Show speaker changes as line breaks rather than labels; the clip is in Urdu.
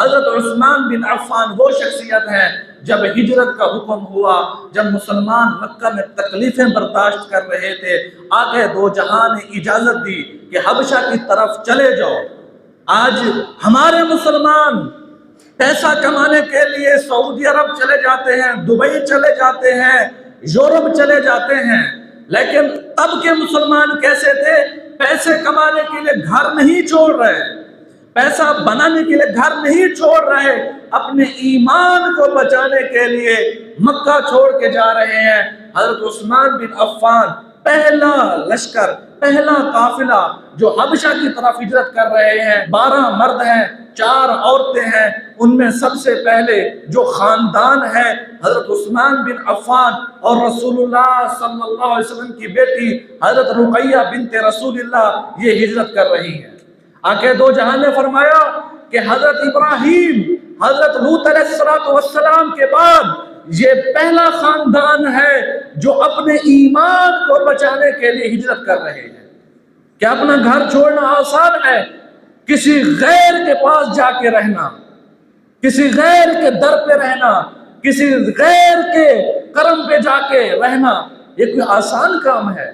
حضرت عثمان بن عفان وہ شخصیت ہے جب ہجرت کا حکم ہوا، جب مسلمان مکہ میں تکلیفیں برداشت کر رہے تھے، آقا دو جہاں نے اجازت دی کہ حبشہ کی طرف چلے جاؤ۔ آج ہمارے مسلمان پیسہ کمانے کے لیے سعودی عرب چلے جاتے ہیں، دبئی چلے جاتے ہیں، یورپ چلے جاتے ہیں، لیکن تب کے مسلمان کیسے تھے؟ پیسے کمانے کے لیے گھر نہیں چھوڑ رہے، پیسہ بنانے کے لیے گھر نہیں چھوڑ رہے، اپنے ایمان کو بچانے کے لیے مکہ چھوڑ کے جا رہے ہیں۔ حضرت عثمان بن عفان پہلا لشکر، پہلا قافلہ جو حبشہ کی طرف ہجرت کر رہے ہیں، 12 مرد ہیں، 4 عورتیں ہیں، ان میں سب سے پہلے جو خاندان ہے حضرت عثمان بن عفان اور رسول اللہ صلی اللہ علیہ وسلم کی بیٹی حضرت رقیہ بنت رسول اللہ یہ ہجرت کر رہی ہیں۔ آقا دو جہاں نے فرمایا کہ حضرت ابراہیم، حضرت لوط علیہ السلام کے بعد یہ پہلا خاندان ہے جو اپنے ایمان کو بچانے کے لیے ہجرت کر رہے ہیں۔ کیا اپنا گھر چھوڑنا آسان ہے؟ کسی غیر کے پاس جا کے رہنا، کسی غیر کے در پہ رہنا، کسی غیر کے کرم پہ جا کے رہنا، یہ کوئی آسان کام ہے؟